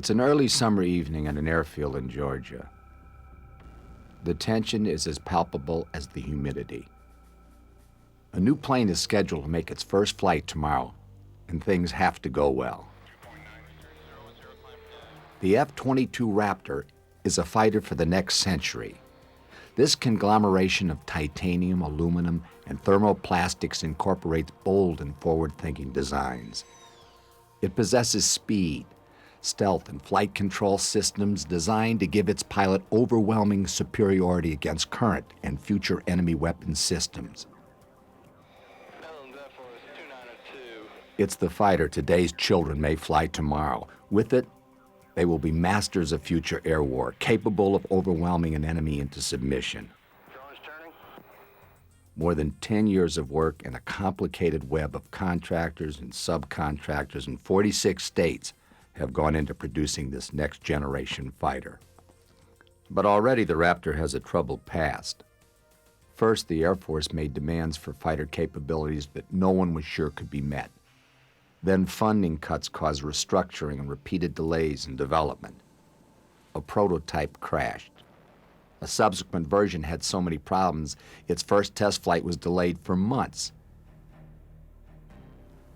It's an early summer evening at an airfield in Georgia. The tension is as palpable as the humidity. A new plane is scheduled to make its first flight tomorrow, and things have to go well. The F-22 Raptor is a fighter for the next century. This conglomeration of titanium, aluminum, and thermoplastics incorporates bold and forward-thinking designs. It possesses speed, stealth, and flight control systems designed to give its pilot overwhelming superiority against current and future enemy weapon systems. It's the fighter today's children may fly tomorrow. With it, they will be masters of future air war, capable of overwhelming an enemy into submission. More than 10 years of work and a complicated web of contractors and subcontractors in 46 states have gone into producing this next-generation fighter. But already the Raptor has a troubled past. First, the Air Force made demands for fighter capabilities that no one was sure could be met. Then funding cuts caused restructuring and repeated delays in development. A prototype crashed. A subsequent version had so many problems, its first test flight was delayed for months.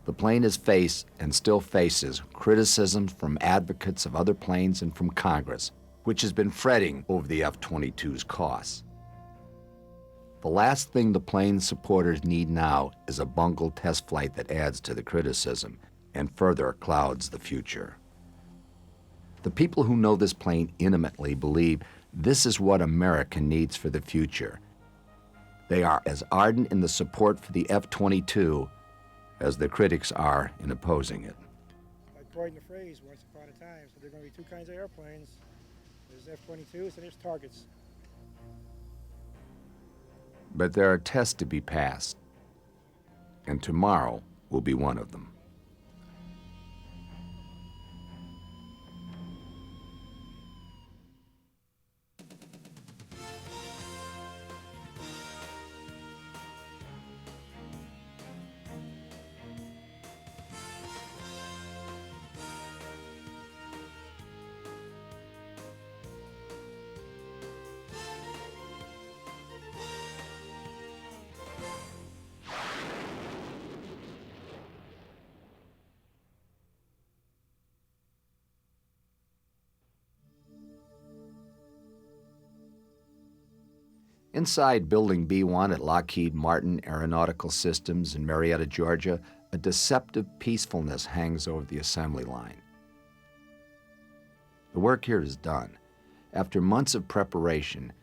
The plane has faced, and still faces, criticisms from advocates of other planes and from Congress, which has been fretting over the F-22's costs. The last thing the plane's supporters need now is a bungled test flight that adds to the criticism and further clouds the future. The people who know this plane intimately believe this is what America needs for the future. They are as ardent in the support for the F-22 as the critics are in opposing it. I coined the phrase once upon a time, so there are going to be two kinds of airplanes. There's F-22s and there's targets. But there are tests to be passed, and tomorrow will be one of them. Inside Building B1 at Lockheed Martin Aeronautical Systems in Marietta, Georgia, a deceptive peacefulness hangs over the assembly line. The work here is done. After months of preparation,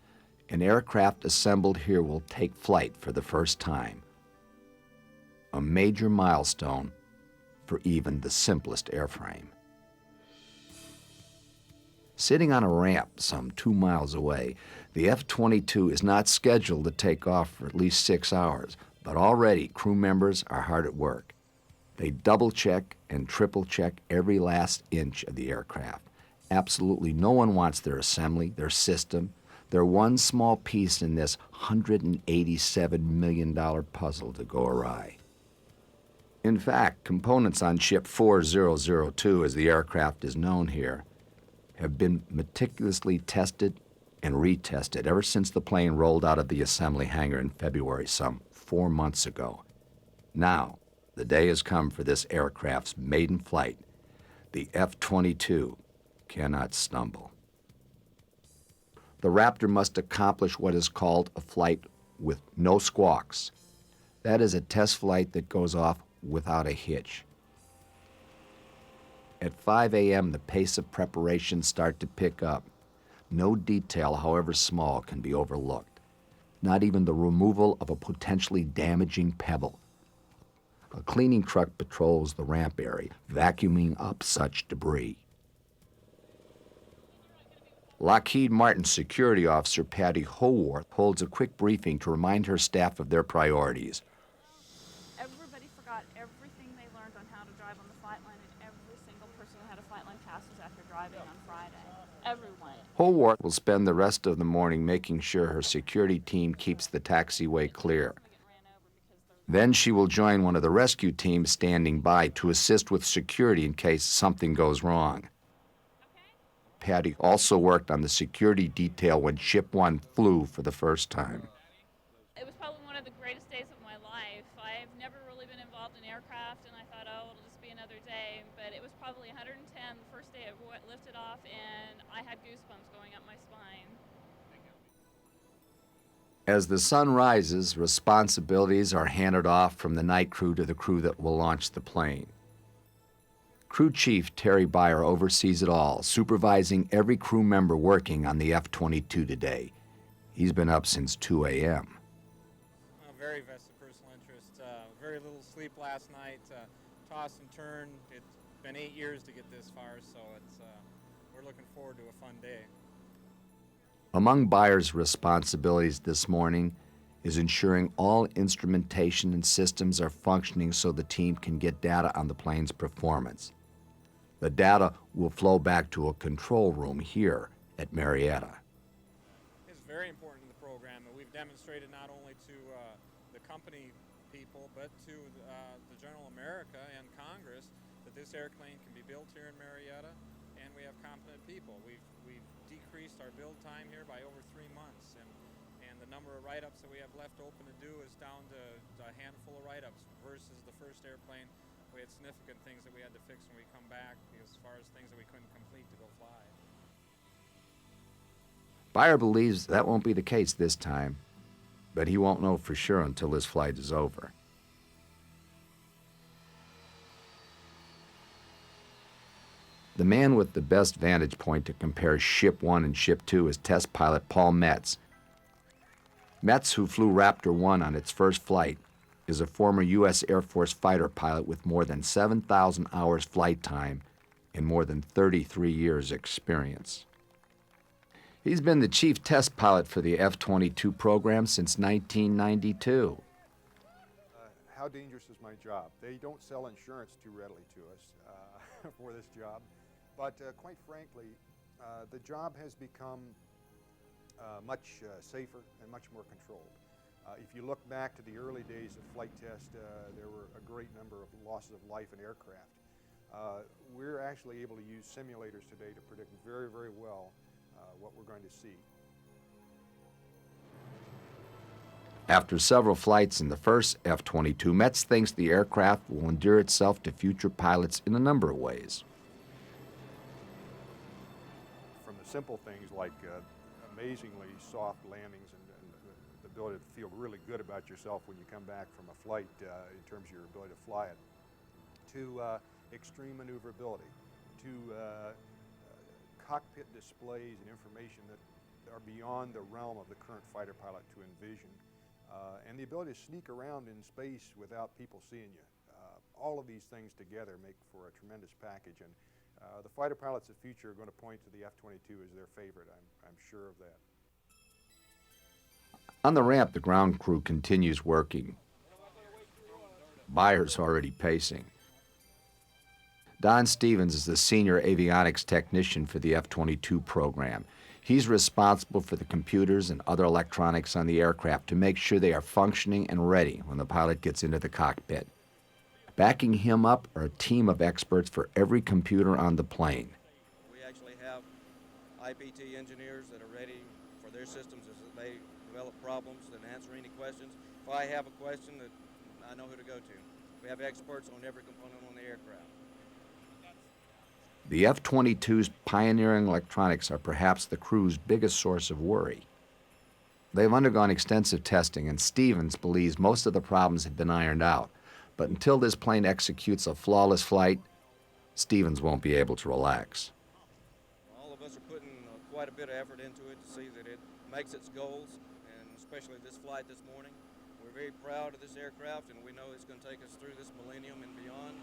an aircraft assembled here will take flight for the first time. A major milestone for even the simplest airframe. Sitting on a ramp some 2 miles away, the F-22 is not scheduled to take off for at least 6 hours, but already crew members are hard at work. They double-check and triple-check every last inch of the aircraft. Absolutely no one wants their assembly, their system, their one small piece in this $187 million puzzle to go awry. In fact, components on Ship 4002, as the aircraft is known here, have been meticulously tested and retested ever since the plane rolled out of the assembly hangar in February some 4 months ago. Now, the day has come for this aircraft's maiden flight. The F-22 cannot stumble. The Raptor must accomplish what is called a flight with no squawks. That is a test flight that goes off without a hitch. At 5 a.m., the pace of preparations start to pick up. No detail, however small, can be overlooked. Not even the removal of a potentially damaging pebble. A cleaning truck patrols the ramp area, vacuuming up such debris. Lockheed Martin security officer Patty Howarth holds a quick briefing to remind her staff of their priorities. Everybody forgot everything they learned on how to drive on the flight line, and every single person who had a flight line pass was after driving on Friday. Everyone. Howarth will spend the rest of the morning making sure her security team keeps the taxiway clear. Then she will join one of the rescue teams standing by to assist with security in case something goes wrong. Patty also worked on the security detail when Ship 1 flew for the first time. It was probably one of the greatest days of my life. I've never really been involved in aircraft, and I thought, oh, it'll just be another day. But it was probably 110 the first day it lifted off, and I had goosebumps going up my spine. As the sun rises, responsibilities are handed off from the night crew to the crew that will launch the plane. Crew Chief Terry Beyer oversees it all, supervising every crew member working on the F-22 today. He's been up since 2 a.m. Very vested personal interest. Very little sleep last night. Toss and turn. It's been 8 years to get this far, so we're looking forward to a fun day. Among Beyer's responsibilities this morning is ensuring all instrumentation and systems are functioning so the team can get data on the plane's performance. The data will flow back to a control room here at Marietta. It's very important to the program, and we've demonstrated not only to the company people, but to the general America and Congress that this airplane can be built here in Marietta, and we have competent people. We've decreased our build time here by over 3 months, and the number of write-ups that we have left open to do is down to a handful of write-ups versus the first airplane. We had significant things that we had to fix when we come back, as far as things that we couldn't complete to go fly. Beyer believes that won't be the case this time, but he won't know for sure until this flight is over. The man with the best vantage point to compare Ship 1 and Ship 2 is test pilot Paul Metz. Metz, who flew Raptor 1 on its first flight, is a former U.S. Air Force fighter pilot with more than 7,000 hours flight time and more than 33 years experience. He's been the chief test pilot for the F-22 program since 1992. How dangerous is my job? They don't sell insurance too readily to us for this job, but quite frankly, the job has become much safer and much more controlled. If you look back to the early days of flight test, there were a great number of losses of life in aircraft. We're actually able to use simulators today to predict very, very well what we're going to see. After several flights in the first F-22, Metz thinks the aircraft will endear itself to future pilots in a number of ways. From the simple things like amazingly soft landings and the ability to feel really good about yourself when you come back from a flight in terms of your ability to fly it, to extreme maneuverability, to cockpit displays and information that are beyond the realm of the current fighter pilot to envision, and the ability to sneak around in space without people seeing you. All of these things together make for a tremendous package, and the fighter pilots of the future are going to point to the F-22 as their favorite. I'm sure of that. On the ramp, the ground crew continues working. Beyer's already pacing. Don Stevens is the senior avionics technician for the F-22 program. He's responsible for the computers and other electronics on the aircraft to make sure they are functioning and ready when the pilot gets into the cockpit. Backing him up are a team of experts for every computer on the plane. We actually have IPT engineers that are ready for their systems as they develop problems and answer any questions. If I have a question, that I know who to go to. We have experts on every component on the aircraft. The F-22's pioneering electronics are perhaps the crew's biggest source of worry. They've undergone extensive testing, and Stevens believes most of the problems have been ironed out. But until this plane executes a flawless flight, Stevens won't be able to relax. All of us are putting quite a bit of effort into it to see that it makes its goals, and especially this flight this morning. We're very proud of this aircraft, and we know it's going to take us through this millennium and beyond.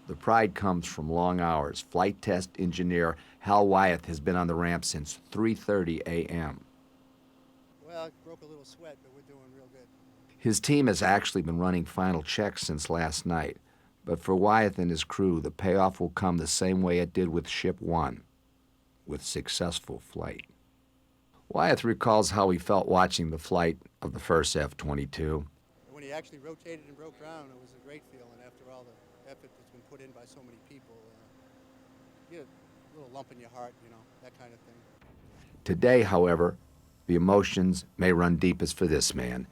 The pride comes from long hours. Flight test engineer Hal Wyeth has been on the ramp since 3:30 a.m. Well, I broke a little sweat, but we're doing real good. His team has actually been running final checks since last night. But for Wyeth and his crew, the payoff will come the same way it did with Ship 1, with successful flight. Wyeth recalls how he felt watching the flight of the first F-22. When he actually rotated and broke ground, it was a great feeling after all the effort that's been put in by so many people. You a little lump in your heart, you know, that kind of thing. Today, however, the emotions may run deepest for this man.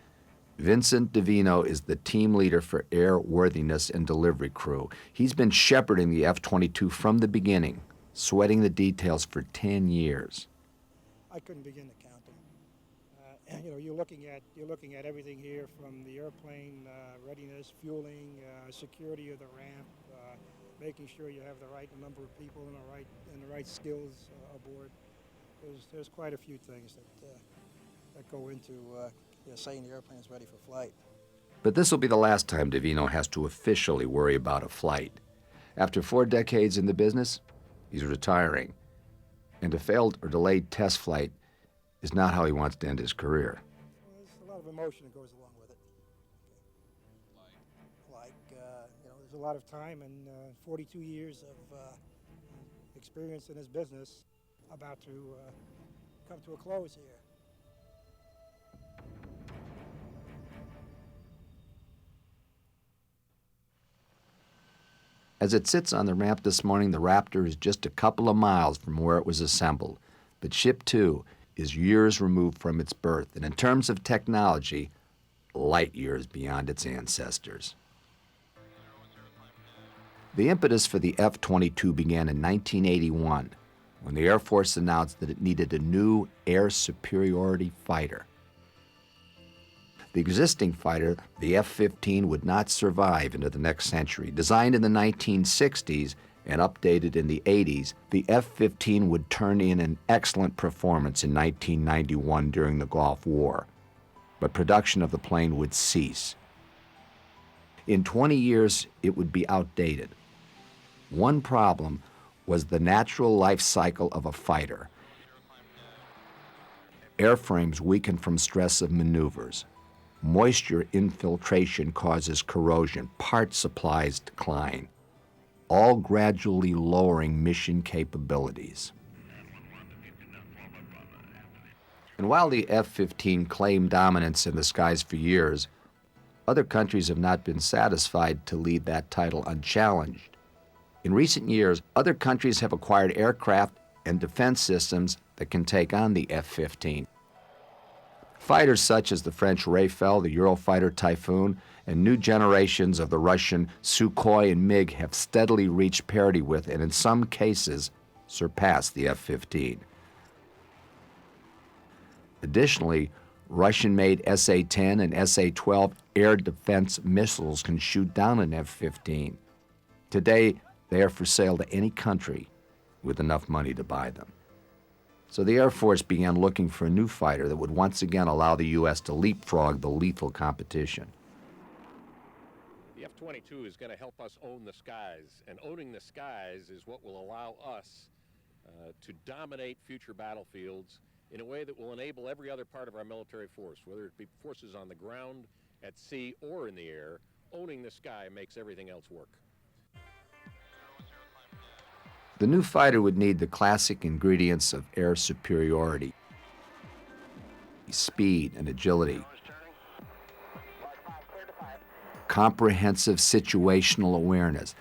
Vincent DeVino is the team leader for airworthiness and delivery crew. He's been shepherding the F-22 from the beginning, sweating the details for 10 years. I couldn't begin to count them. You know, you're looking at everything here from the airplane readiness, fueling, security of the ramp, making sure you have the right number of people and the right skills aboard. There's quite a few things that go into saying the airplane is ready for flight. But this will be the last time DeVino has to officially worry about a flight. After 4 decades in the business, he's retiring. And a failed or delayed test flight is not how he wants to end his career. Well, there's a lot of emotion that goes along with it. You know, there's a lot of time and 42 years of experience in this business about to come to a close here. As it sits on the ramp this morning, the Raptor is just a couple of miles from where it was assembled. But Ship 2 is years removed from its birth, and in terms of technology, light years beyond its ancestors. The impetus for the F-22 began in 1981, when the Air Force announced that it needed a new air superiority fighter. The existing fighter, the F-15, would not survive into the next century. Designed in the 1960s and updated in the 80s, the F-15 would turn in an excellent performance in 1991 during the Gulf War. But production of the plane would cease. In 20 years, it would be outdated. One problem was the natural life cycle of a fighter. Airframes weaken from stress of maneuvers. Moisture infiltration causes corrosion. Part supplies decline, all gradually lowering mission capabilities. And while the F-15 claimed dominance in the skies for years, other countries have not been satisfied to leave that title unchallenged. In recent years, other countries have acquired aircraft and defense systems that can take on the F-15. Fighters such as the French Rafale, the Eurofighter Typhoon, and new generations of the Russian Sukhoi and MiG have steadily reached parity with, and in some cases, surpassed the F-15. Additionally, Russian-made SA-10 and SA-12 air defense missiles can shoot down an F-15. Today, they are for sale to any country with enough money to buy them. So the Air Force began looking for a new fighter that would once again allow the U.S. to leapfrog the lethal competition. The F-22 is going to help us own the skies, and owning the skies is what will allow us to dominate future battlefields in a way that will enable every other part of our military force, whether it be forces on the ground, at sea, or in the air. Owning the sky makes everything else work. The new fighter would need the classic ingredients of air superiority: speed and agility, comprehensive situational awareness,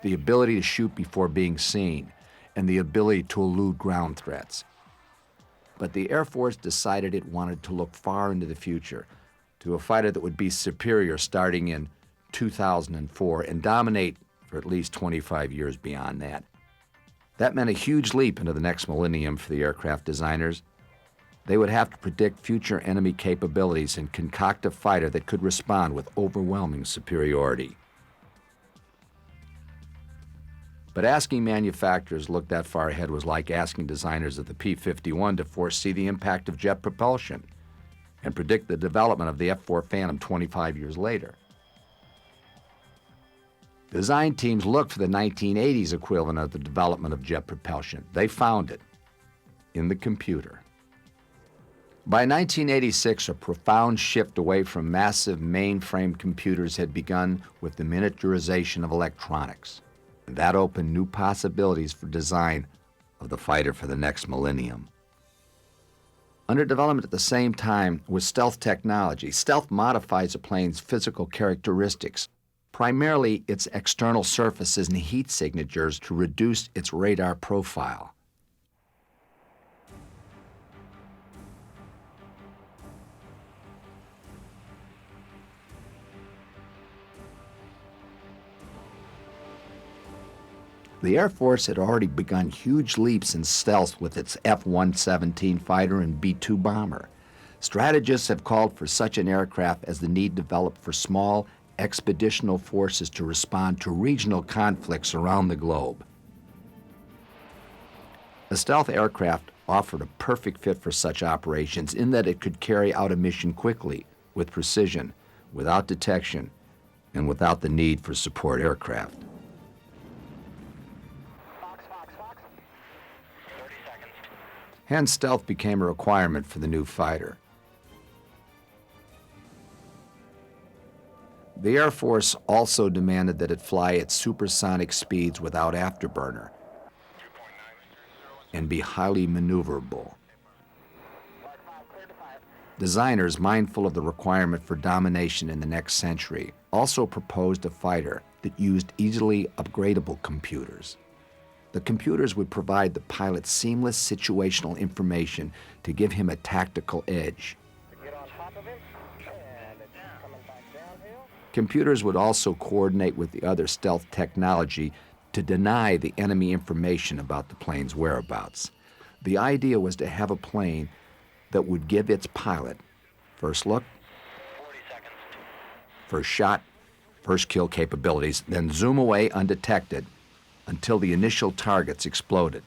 the ability to shoot before being seen, and the ability to elude ground threats. But the Air Force decided it wanted to look far into the future, to a fighter that would be superior starting in 2004 and dominate for at least 25 years beyond that. That meant a huge leap into the next millennium for the aircraft designers. They would have to predict future enemy capabilities and concoct a fighter that could respond with overwhelming superiority. But asking manufacturers to look that far ahead was like asking designers of the P-51 to foresee the impact of jet propulsion and predict the development of the F-4 Phantom 25 years later. Design teams looked for the 1980s equivalent of the development of jet propulsion. They found it in the computer. By 1986, a profound shift away from massive mainframe computers had begun with the miniaturization of electronics. That opened new possibilities for design of the fighter for the next millennium. Under development at the same time was stealth technology. Stealth modifies a plane's physical characteristics, primarily its external surfaces and heat signatures to reduce its radar profile. The Air Force had already begun huge leaps in stealth with its F-117 fighter and B-2 bomber. Strategists have called for such an aircraft as the need developed for small, expeditional forces to respond to regional conflicts around the globe. A stealth aircraft offered a perfect fit for such operations in that it could carry out a mission quickly, with precision, without detection, and without the need for support aircraft. Hence, stealth became a requirement for the new fighter. The Air Force also demanded that it fly at supersonic speeds without afterburner and be highly maneuverable. Designers, mindful of the requirement for domination in the next century, also proposed a fighter that used easily upgradable computers. The computers would provide the pilot seamless situational information to give him a tactical edge. Computers would also coordinate with the other stealth technology to deny the enemy information about the plane's whereabouts. The idea was to have a plane that would give its pilot first look, first shot, first kill capabilities, then zoom away undetected until the initial targets exploded.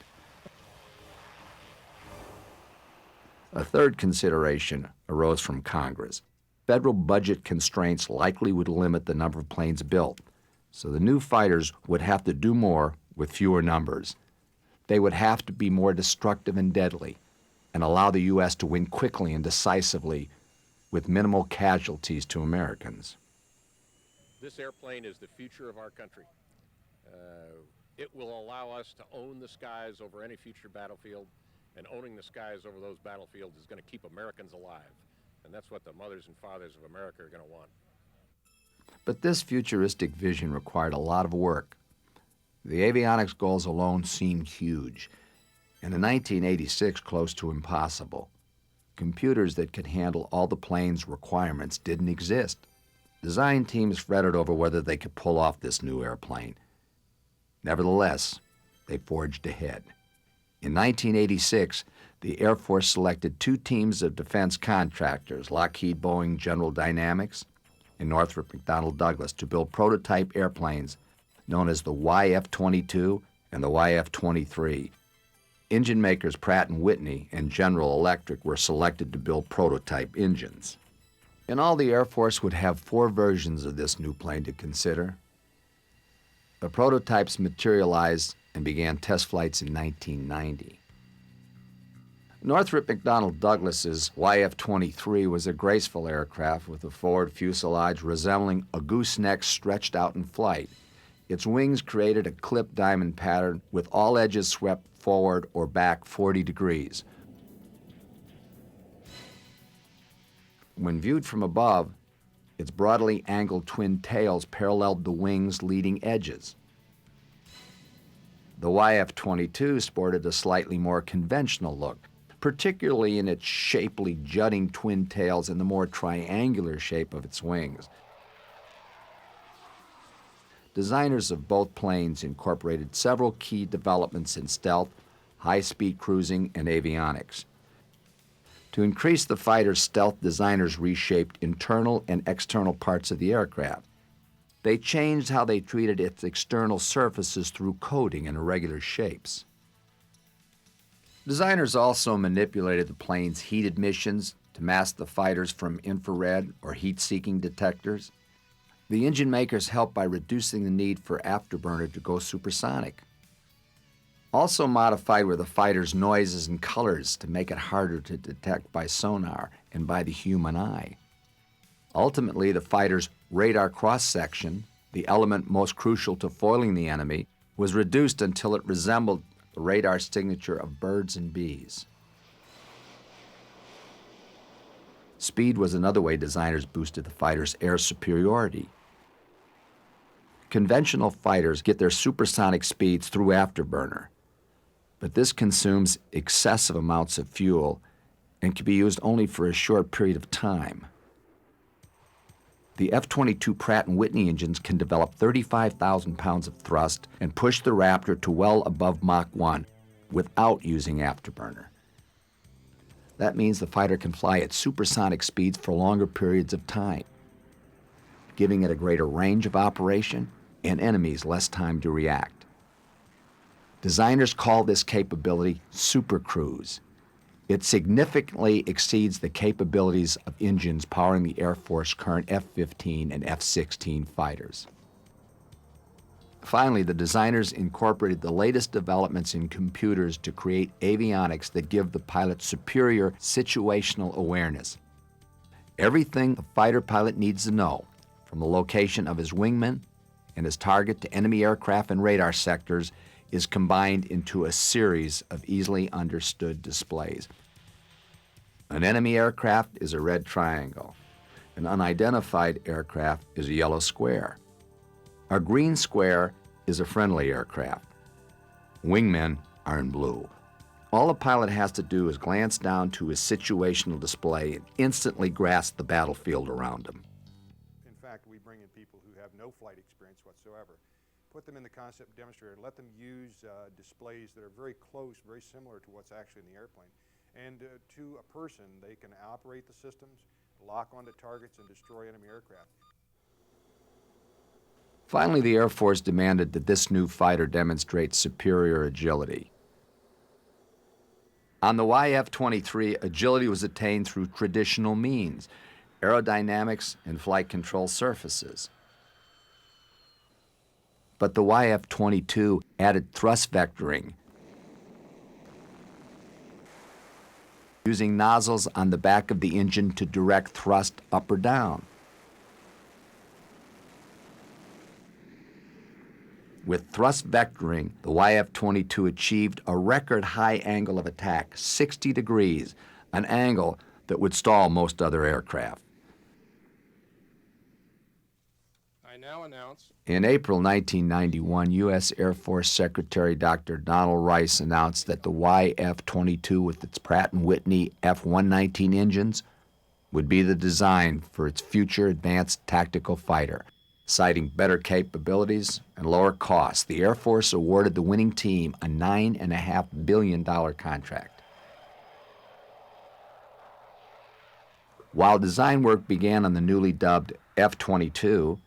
A third consideration arose from Congress. Federal budget constraints likely would limit the number of planes built, so the new fighters would have to do more with fewer numbers. They would have to be more destructive and deadly, and allow the U.S. to win quickly and decisively with minimal casualties to Americans. This airplane is the future of our country. It will allow us to own the skies over any future battlefield, and owning the skies over those battlefields is going to keep Americans alive. And that's what the mothers and fathers of America are going to want. But this futuristic vision required a lot of work. The avionics goals alone seemed huge, and in 1986 close to impossible. Computers that could handle all the plane's requirements didn't exist. Design teams fretted over whether they could pull off this new airplane. Nevertheless, they forged ahead. In 1986, the Air Force selected two teams of defense contractors, Lockheed Boeing General Dynamics and Northrop McDonnell Douglas, to build prototype airplanes known as the YF-22 and the YF-23. Engine makers Pratt & Whitney and General Electric were selected to build prototype engines. In all, the Air Force would have 4 versions of this new plane to consider. The prototypes materialized and began test flights in 1990. Northrop McDonnell Douglas's YF-23 was a graceful aircraft with a forward fuselage resembling a gooseneck stretched out in flight. Its wings created a clipped diamond pattern with all edges swept forward or back 40 degrees. When viewed from above, its broadly angled twin tails paralleled the wings' leading edges. The YF-22 sported a slightly more conventional look, particularly in its shapely jutting twin tails and the more triangular shape of its wings. Designers of both planes incorporated several key developments in stealth, high-speed cruising, and avionics. To increase the fighter's stealth, designers reshaped internal and external parts of the aircraft. They changed how they treated its external surfaces through coating and irregular shapes. Designers also manipulated the plane's heat emissions to mask the fighters from infrared or heat-seeking detectors. The engine makers helped by reducing the need for afterburner to go supersonic. Also modified were the fighter's noises and colors to make it harder to detect by sonar and by the human eye. Ultimately, the fighter's radar cross-section, the element most crucial to foiling the enemy, was reduced until it resembled the radar signature of birds and bees. Speed was another way designers boosted the fighter's air superiority. Conventional fighters get their supersonic speeds through afterburner, but this consumes excessive amounts of fuel and can be used only for a short period of time. The F-22 Pratt & Whitney engines can develop 35,000 pounds of thrust and push the Raptor to well above Mach 1 without using afterburner. That means the fighter can fly at supersonic speeds for longer periods of time, giving it a greater range of operation and enemies less time to react. Designers call this capability supercruise. It significantly exceeds the capabilities of engines powering the Air Force's current F-15 and F-16 fighters. Finally, the designers incorporated the latest developments in computers to create avionics that give the pilot superior situational awareness. Everything the fighter pilot needs to know, from the location of his wingman and his target to enemy aircraft and radar sectors, is combined into a series of easily understood displays. An enemy aircraft is a red triangle. An unidentified aircraft is a yellow square. A green square is a friendly aircraft. Wingmen are in blue. All a pilot has to do is glance down to his situational display and instantly grasp the battlefield around him. In fact, we bring in people who have no flight experience whatsoever, put them in the concept demonstrator, let them use displays that are very close, very similar to what's actually in the airplane. And to a person, they can operate the systems, lock onto targets, and destroy enemy aircraft. Finally, the Air Force demanded that this new fighter demonstrate superior agility. On the YF-23, agility was attained through traditional means, aerodynamics and flight control surfaces. But the YF-22 added thrust vectoring, using nozzles on the back of the engine to direct thrust up or down. With thrust vectoring, the YF-22 achieved a record high angle of attack, 60 degrees, an angle that would stall most other aircraft. I now announce. In April 1991, U.S. Air Force Secretary Dr. Donald Rice announced that the YF-22 with its Pratt & Whitney F-119 engines would be the design for its future advanced tactical fighter. Citing better capabilities and lower costs, the Air Force awarded the winning team a $9.5 billion contract. While design work began on the newly dubbed F-22,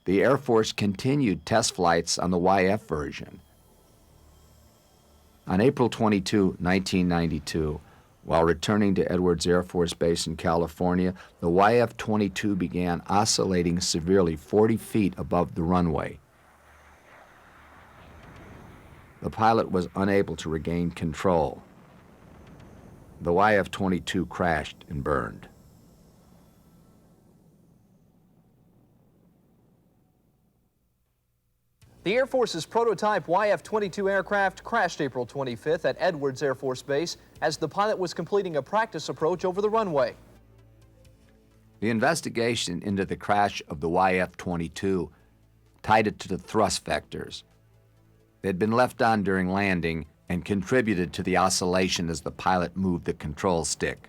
the Air Force continued test flights on the YF version. On April 22, 1992, while returning to Edwards Air Force Base in California, the YF-22 began oscillating severely 40 feet above the runway. The pilot was unable to regain control. The YF-22 crashed and burned. The Air Force's prototype YF-22 aircraft crashed April 25th at Edwards Air Force Base as the pilot was completing a practice approach over the runway. The investigation into the crash of the YF-22 tied it to the thrust vectors. They had been left on during landing and contributed to the oscillation as the pilot moved the control stick.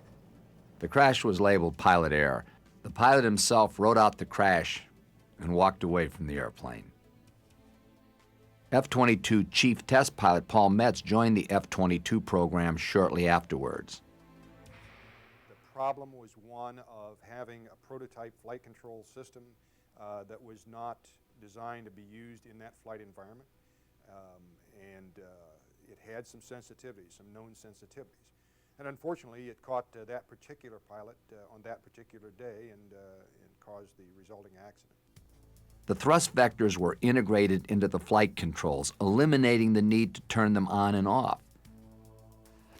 The crash was labeled pilot error. The pilot himself wrote out the crash and walked away from the airplane. F-22 Chief Test Pilot Paul Metz joined the F-22 program shortly afterwards. The problem was one of having a prototype flight control system that was not designed to be used in that flight environment. It had some sensitivities, some known sensitivities. And unfortunately, it caught that particular pilot on that particular day and caused the resulting accident. The thrust vectors were integrated into the flight controls, eliminating the need to turn them on and off.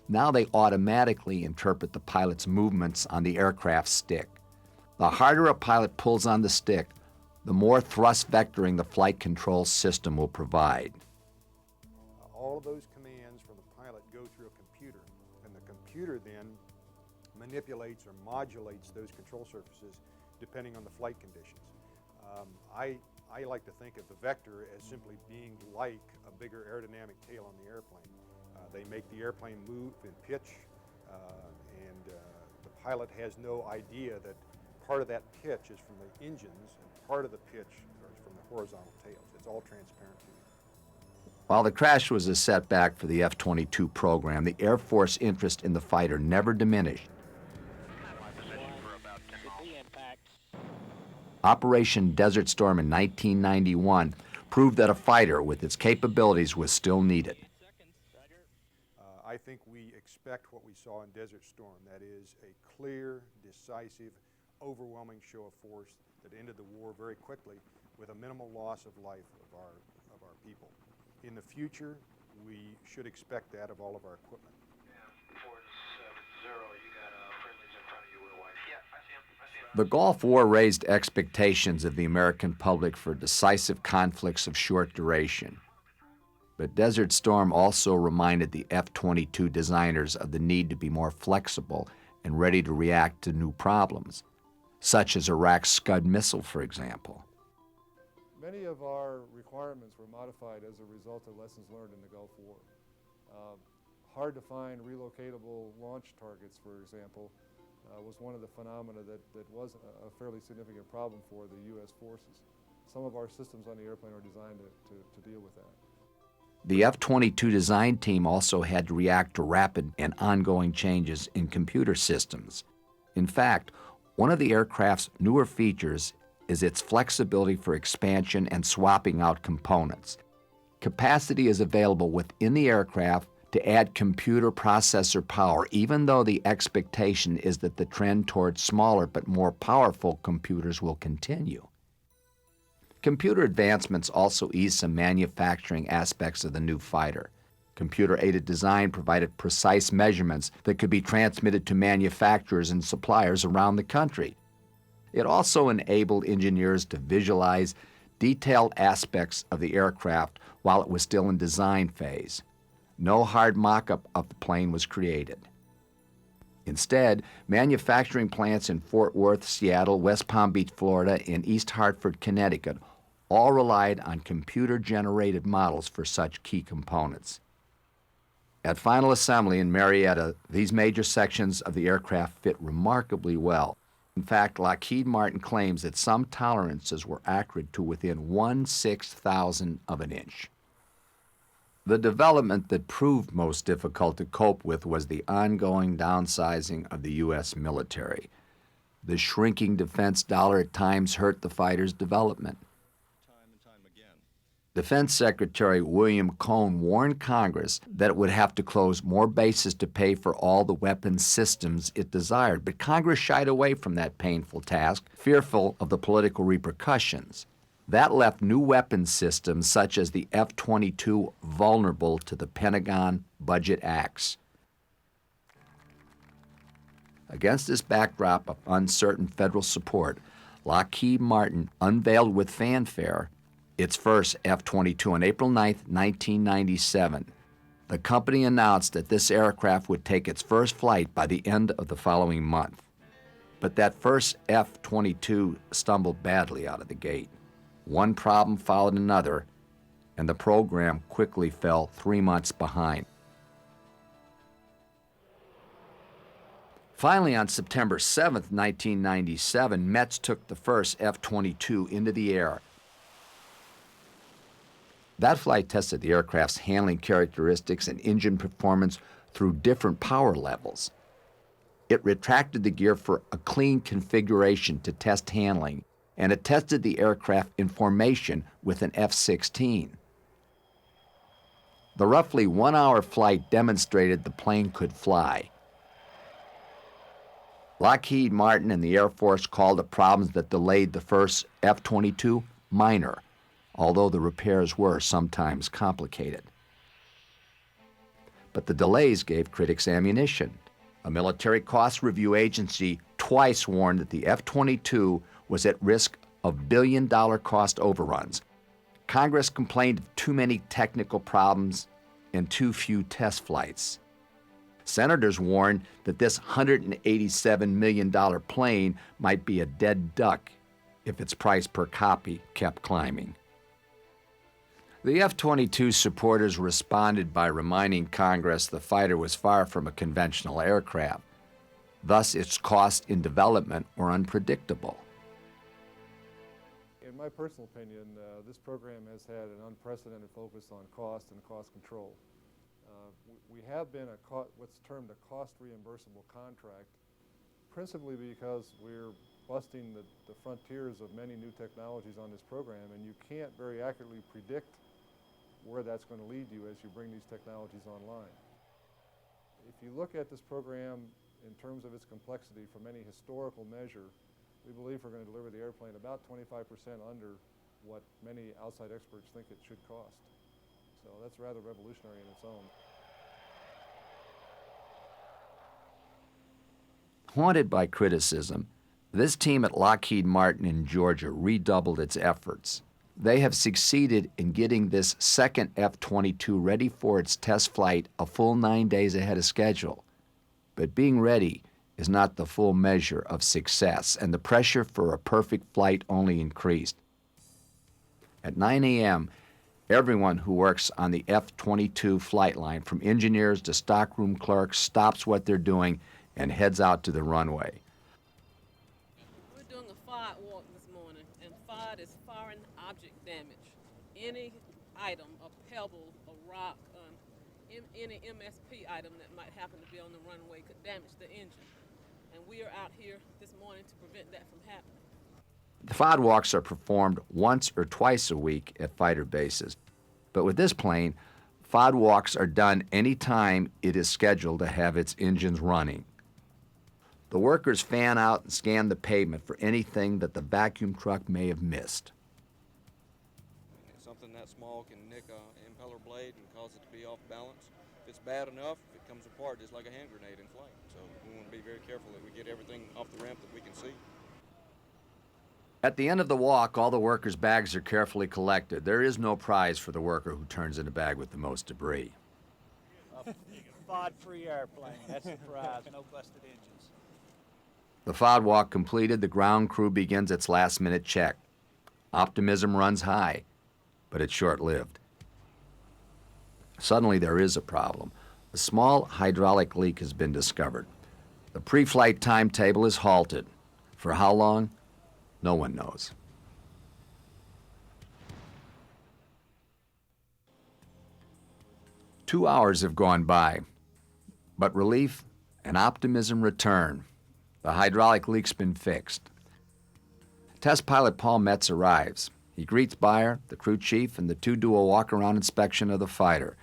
Now they automatically interpret the pilot's movements on the aircraft stick. The harder a pilot pulls on the stick, the more thrust vectoring the flight control system will provide. All of those commands from the pilot go through a computer, and the computer then manipulates or modulates those control surfaces depending on the flight conditions. I I like to think of the vector as simply being like a bigger aerodynamic tail on the airplane. They make the airplane move in pitch, and the pilot has no idea that part of that pitch is from the engines and part of the pitch is from the horizontal tails. It's all transparent to you. While the crash was a setback for the F-22 program, the Air Force interest in the fighter never diminished. Operation Desert Storm in 1991 proved that a fighter with its capabilities was still needed. I think we expect what we saw in Desert Storm, that is a clear, decisive, overwhelming show of force that ended the war very quickly with a minimal loss of life of our people. In the future, we should expect that of all of our equipment. Yeah, 470, you got friendlies in front of you with a wife. Yeah, I see him. The Gulf War raised expectations of the American public for decisive conflicts of short duration. But Desert Storm also reminded the F-22 designers of the need to be more flexible and ready to react to new problems, such as Iraq's Scud missile, for example. Many of our requirements were modified as a result of lessons learned in the Gulf War. Hard to find relocatable launch targets, for example, was one of the phenomena that was a fairly significant problem for the U.S. forces. Some of our systems on the airplane are designed to deal with that. The F-22 design team also had to react to rapid and ongoing changes in computer systems. In fact, one of the aircraft's newer features is its flexibility for expansion and swapping out components. Capacity is available within the aircraft to add computer processor power, even though the expectation is that the trend towards smaller but more powerful computers will continue. Computer advancements also eased some manufacturing aspects of the new fighter. Computer-aided design provided precise measurements that could be transmitted to manufacturers and suppliers around the country. It also enabled engineers to visualize detailed aspects of the aircraft while it was still in design phase. No hard mock-up of the plane was created. Instead, manufacturing plants in Fort Worth, Seattle, West Palm Beach, Florida, and East Hartford, Connecticut all relied on computer-generated models for such key components. At final assembly in Marietta, these major sections of the aircraft fit remarkably well. In fact, Lockheed Martin claims that some tolerances were accurate to within 1/6,000 of an inch. The development that proved most difficult to cope with was the ongoing downsizing of the U.S. military. The shrinking defense dollar at times hurt the fighter's development. Defense Secretary William Cone warned Congress that it would have to close more bases to pay for all the weapons systems it desired, but Congress shied away from that painful task, fearful of the political repercussions. That left new weapons systems, such as the F-22, vulnerable to the Pentagon budget acts. Against this backdrop of uncertain federal support, Lockheed Martin unveiled with fanfare its first F-22 on April 9, 1997. The company announced that this aircraft would take its first flight by the end of the following month. But that first F-22 stumbled badly out of the gate. One problem followed another, and the program quickly fell 3 months behind. Finally, on September 7, 1997, Metz took the first F-22 into the air. That flight tested the aircraft's handling characteristics and engine performance through different power levels. It retracted the gear for a clean configuration to test handling, and it tested the aircraft in formation with an F-16. The roughly 1-hour flight demonstrated the plane could fly. Lockheed Martin and the Air Force called the problems that delayed the first F-22 minor, although the repairs were sometimes complicated. But the delays gave critics ammunition. A military cost review agency twice warned that the F-22 was at risk of billion-dollar cost overruns. Congress complained of too many technical problems and too few test flights. Senators warned that this $187 million plane might be a dead duck if its price per copy kept climbing. The F-22 supporters responded by reminding Congress the fighter was far from a conventional aircraft. Thus, its costs in development were unpredictable. In my personal opinion, this program has had an unprecedented focus on cost and cost control. We have been what's termed a cost reimbursable contract, principally because we're busting the frontiers of many new technologies on this program, and you can't very accurately predict where that's going to lead you as you bring these technologies online. If you look at this program in terms of its complexity from any historical measure, we believe we're going to deliver the airplane about 25% under what many outside experts think it should cost. So that's rather revolutionary in its own. Haunted by criticism, this team at Lockheed Martin in Georgia redoubled its efforts. They have succeeded in getting this second F-22 ready for its test flight a full 9 days ahead of schedule. But being ready is not the full measure of success, and the pressure for a perfect flight only increased. At 9 a.m., everyone who works on the F-22 flight line, from engineers to stockroom clerks, stops what they're doing and heads out to the runway. We're doing a FOD walk this morning, and FOD is foreign object damage. Any item, a pebble, a rock, any MSP item that might happen to be on the runway could damage the engine. And we are out here this morning to prevent that from happening. The FOD walks are performed once or twice a week at fighter bases. But with this plane, FOD walks are done any time it is scheduled to have its engines running. The workers fan out and scan the pavement for anything that the vacuum truck may have missed. Something that small can nick an impeller blade and cause it to be off balance. If it's bad enough, it comes apart just like a hand grenade in flight. So we want to be very careful that we get everything off the ramp that we can see. At the end of the walk, all the workers' bags are carefully collected. There is no prize for the worker who turns in a bag with the most debris. A FOD-free airplane, that's the prize, no busted engines. The FOD walk completed, the ground crew begins its last-minute check. Optimism runs high, but it's short-lived. Suddenly there is a problem. A small hydraulic leak has been discovered. The pre-flight timetable is halted. For how long? No one knows. Two hours have gone by, but relief and optimism return. The hydraulic leak's been fixed. Test pilot Paul Metz arrives. He greets Beyer, the crew chief, and the two do a walk-around inspection of the fighter.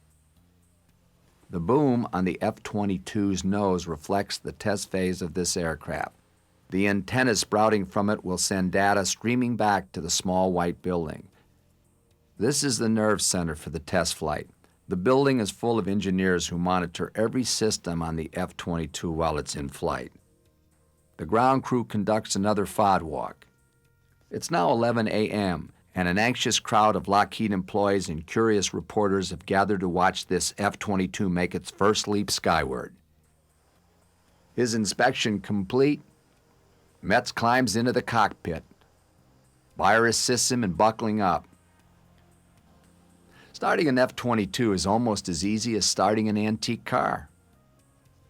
The boom on the F-22's nose reflects the test phase of this aircraft. The antennas sprouting from it will send data streaming back to the small white building. This is the nerve center for the test flight. The building is full of engineers who monitor every system on the F-22 while it's in flight. The ground crew conducts another FOD walk. It's now 11 a.m., and an anxious crowd of Lockheed employees and curious reporters have gathered to watch this F-22 make its first leap skyward. His inspection complete, Metz climbs into the cockpit. Beyer assists him in buckling up. Starting an F-22 is almost as easy as starting an antique car.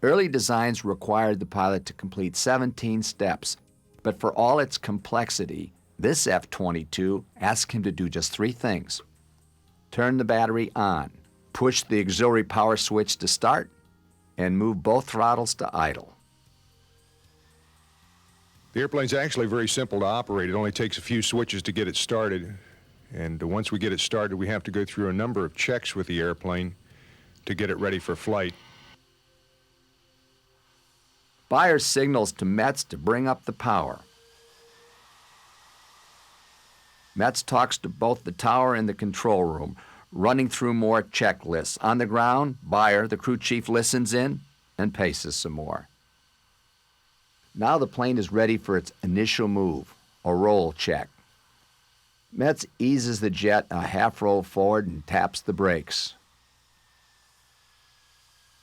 Early designs required the pilot to complete 17 steps, but for all its complexity, this F-22 asks him to do just 3 things. Turn the battery on, push the auxiliary power switch to start, and move both throttles to idle. The airplane's actually very simple to operate. It only takes a few switches to get it started. And once we get it started, we have to go through a number of checks with the airplane to get it ready for flight. Beyer signals to Metz to bring up the power. Metz talks to both the tower and the control room, running through more checklists. On the ground, Beyer, the crew chief, listens in and paces some more. Now the plane is ready for its initial move, a roll check. Metz eases the jet a half roll forward and taps the brakes.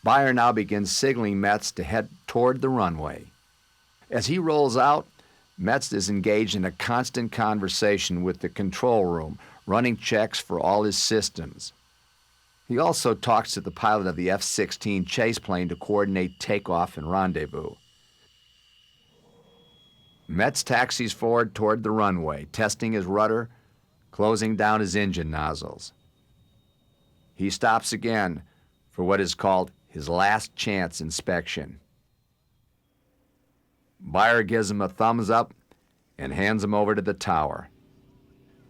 Beyer now begins signaling Metz to head toward the runway. As he rolls out, Metz is engaged in a constant conversation with the control room, running checks for all his systems. He also talks to the pilot of the F-16 chase plane to coordinate takeoff and rendezvous. Metz taxis forward toward the runway, testing his rudder, closing down his engine nozzles. He stops again for what is called his last chance inspection. Beyer gives him a thumbs up and hands him over to the tower.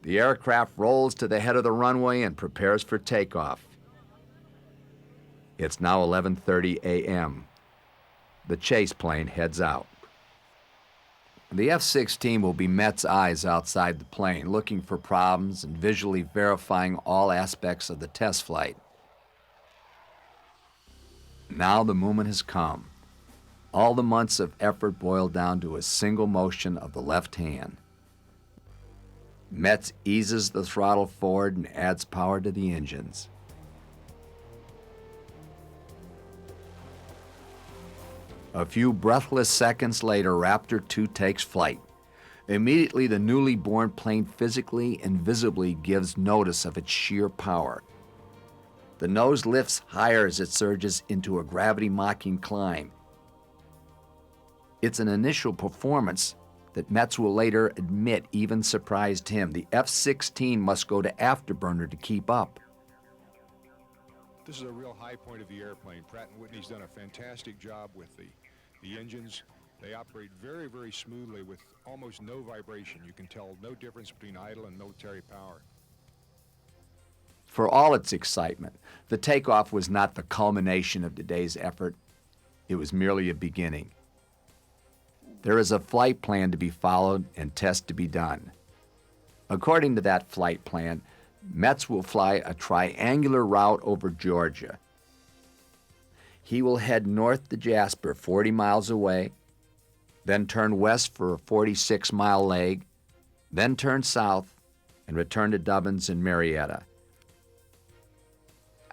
The aircraft rolls to the head of the runway and prepares for takeoff. It's now 11:30 a.m. The chase plane heads out. The F-16 will be Metz's eyes outside the plane, looking for problems and visually verifying all aspects of the test flight. Now the moment has come. All the months of effort boil down to a single motion of the left hand. Metz eases the throttle forward and adds power to the engines. A few breathless seconds later, Raptor 2 takes flight. Immediately, the newly born plane physically and visibly gives notice of its sheer power. The nose lifts higher as it surges into a gravity-mocking climb. It's an initial performance that Metz will later admit even surprised him. The F-16 must go to afterburner to keep up. This is a real high point of the airplane. Pratt & Whitney's done a fantastic job with the engines. They operate very, very smoothly with almost no vibration. You can tell no difference between idle and military power. For all its excitement, the takeoff was not the culmination of today's effort. It was merely a beginning. There is a flight plan to be followed and tests to be done. According to that flight plan, Metz will fly a triangular route over Georgia. He will head north to Jasper, 40 miles away, then turn west for a 46-mile leg, then turn south and return to Dubbins and Marietta.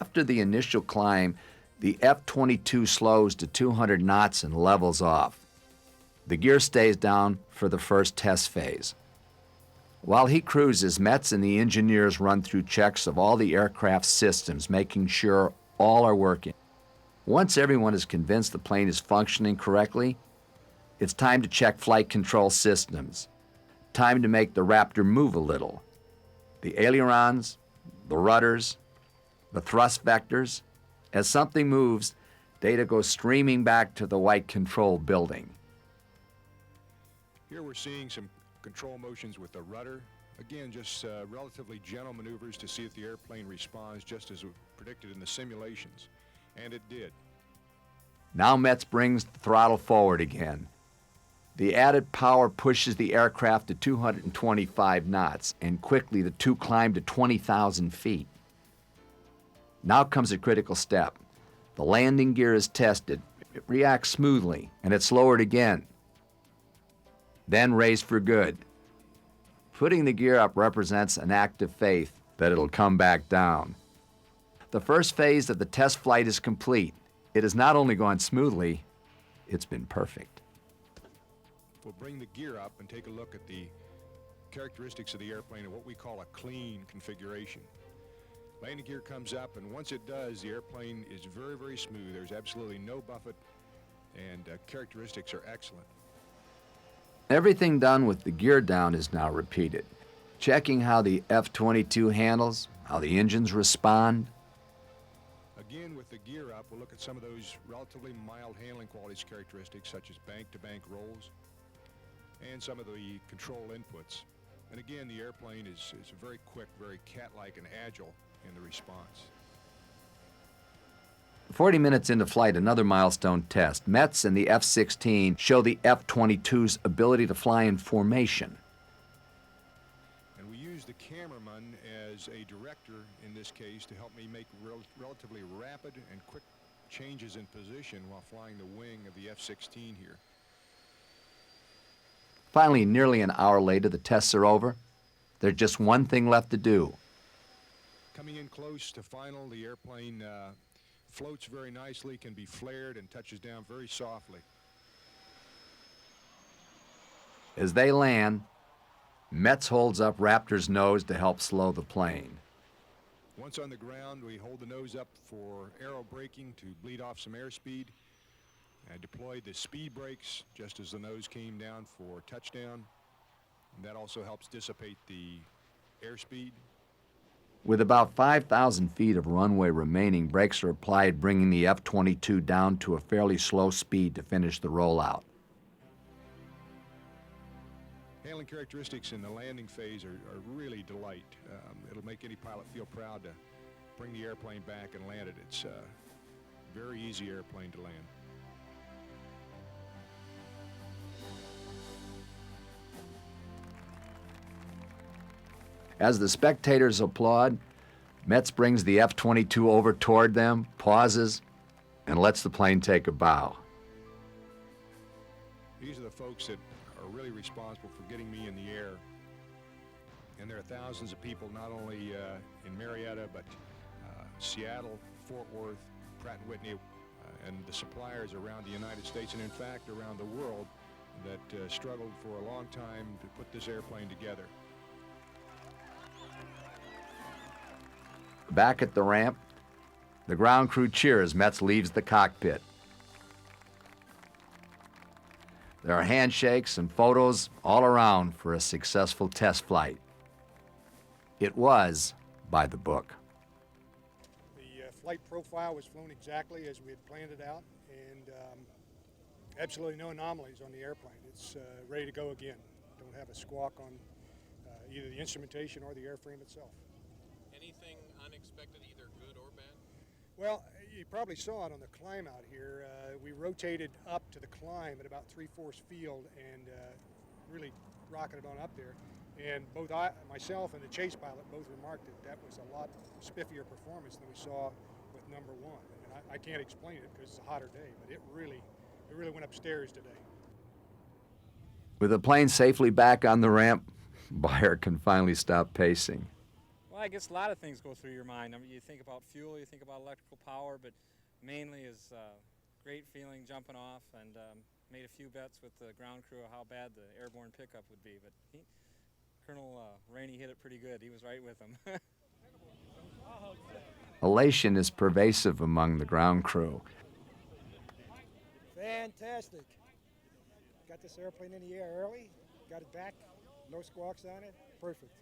After the initial climb, the F-22 slows to 200 knots and levels off. The gear stays down for the first test phase. While he cruises, Metz and the engineers run through checks of all the aircraft's systems, making sure all are working. Once everyone is convinced the plane is functioning correctly, it's time to check flight control systems. Time to make the Raptor move a little. The ailerons, the rudders, the thrust vectors. As something moves, data goes streaming back to the white control building. Here we're seeing some control motions with the rudder. Again, just relatively gentle maneuvers to see if the airplane responds just as predicted in the simulations. And it did. Now Metz brings the throttle forward again. The added power pushes the aircraft to 225 knots, and quickly the two climb to 20,000 feet. Now comes a critical step. The landing gear is tested. It reacts smoothly, and it's lowered again. Then raised for good. Putting the gear up represents an act of faith that it'll come back down. The first phase of the test flight is complete. It has not only gone smoothly, it's been perfect. We'll bring the gear up and take a look at the characteristics of the airplane and what we call a clean configuration. Landing gear comes up, and once it does, the airplane is very, very smooth. There's absolutely no buffet, and characteristics are excellent. Everything done with the gear down is now repeated. Checking how the F-22 handles, how the engines respond. Again, with the gear up, we'll look at some of those relatively mild handling qualities characteristics, such as bank-to-bank rolls, and some of the control inputs. And again, the airplane is very quick, very cat-like and agile in the response. 40 minutes into flight, another milestone test. Metz and the F-16 show the F-22's ability to fly in formation. And we use the cameraman as a director in this case to help me make relatively rapid and quick changes in position while flying the wing of the F-16 here. Finally, nearly an hour later, the tests are over. There's just one thing left to do. Coming in close to final, the airplane floats very nicely, can be flared, and touches down very softly. As they land, Metz holds up Raptor's nose to help slow the plane. Once on the ground, we hold the nose up for aero braking to bleed off some airspeed. I deployed the speed brakes just as the nose came down for touchdown. And that also helps dissipate the airspeed. With about 5,000 feet of runway remaining, brakes are applied, bringing the F-22 down to a fairly slow speed to finish the rollout. Handling characteristics in the landing phase are really delight. It'll make any pilot feel proud to bring the airplane back and land it. It's a very easy airplane to land. As the spectators applaud, Metz brings the F-22 over toward them, pauses, and lets the plane take a bow. These are the folks that are really responsible for getting me in the air. And there are thousands of people, not only in Marietta, but Seattle, Fort Worth, Pratt & Whitney, and the suppliers around the United States, and in fact around the world, that struggled for a long time to put this airplane together. Back at the ramp, the ground crew cheers as Metz leaves the cockpit. There are handshakes and photos all around for a successful test flight. It was by the book. The flight profile was flown exactly as we had planned it out, and absolutely no anomalies on the airplane. It's ready to go again. Don't have a squawk on either the instrumentation or the airframe itself. Anything unexpected, either good or bad? Well, you probably saw it on the climb out here. We rotated up to the climb at about 3/4 field and really rocketed on up there. And both myself and the chase pilot both remarked that was a lot spiffier performance than we saw with number one. And I can't explain it because it's a hotter day, but it really went upstairs today. With the plane safely back on the ramp, Beyer can finally stop pacing. Well, I guess a lot of things go through your mind. I mean, you think about fuel, you think about electrical power, but mainly is great feeling jumping off, and made a few bets with the ground crew of how bad the airborne pickup would be. But Colonel Rainey hit it pretty good. He was right with him. Elation is pervasive among the ground crew. Fantastic. Got this airplane in the air early, got it back, no squawks on it, perfect.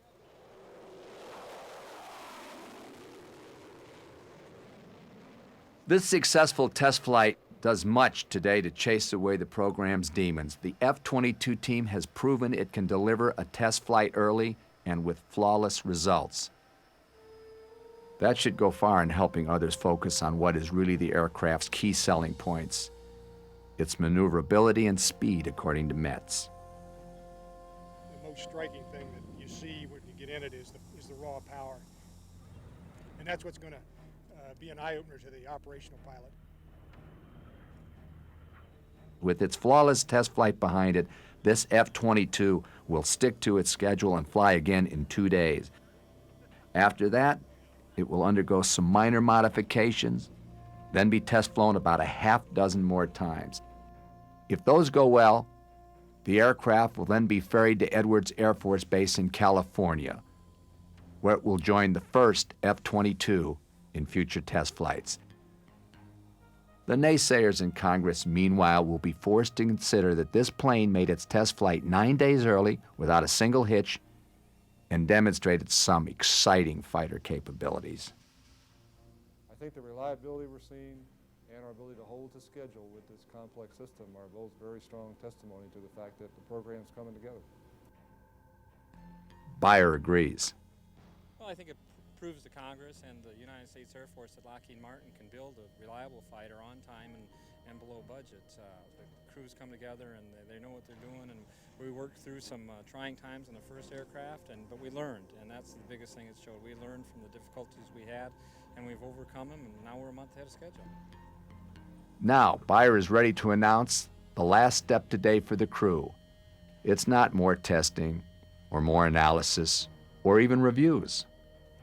This successful test flight does much today to chase away the program's demons. The F-22 team has proven it can deliver a test flight early and with flawless results. That should go far in helping others focus on what is really the aircraft's key selling points: its maneuverability and speed, according to Metz. The most striking thing that you see when you get in it is the raw power. And that's what's going to be an eye-opener to the operational pilot. With its flawless test flight behind it, this F-22 will stick to its schedule and fly again in 2 days. After that, it will undergo some minor modifications, then be test flown about a half-dozen more times. If those go well, the aircraft will then be ferried to Edwards Air Force Base in California, where it will join the first F-22 in future test flights. The naysayers in Congress, meanwhile, will be forced to consider that this plane made its test flight 9 days early without a single hitch and demonstrated some exciting fighter capabilities. I think the reliability we're seeing and our ability to hold to schedule with this complex system are both very strong testimony to the fact that the program's coming together. Beyer agrees. Well, I think it proves to Congress and the United States Air Force that Lockheed Martin can build a reliable fighter on time and below budget. The crews come together and they know what they're doing, and we worked through some trying times on the first aircraft, but we learned, and that's the biggest thing it showed. We learned from the difficulties we had, and we've overcome them, and now we're a month ahead of schedule. Now, Beyer is ready to announce the last step today for the crew. It's not more testing or more analysis or even reviews,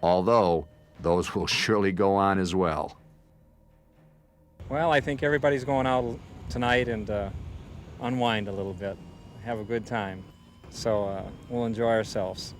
although those will surely go on as well. Well, I think everybody's going out tonight and unwind a little bit, have a good time. So we'll enjoy ourselves.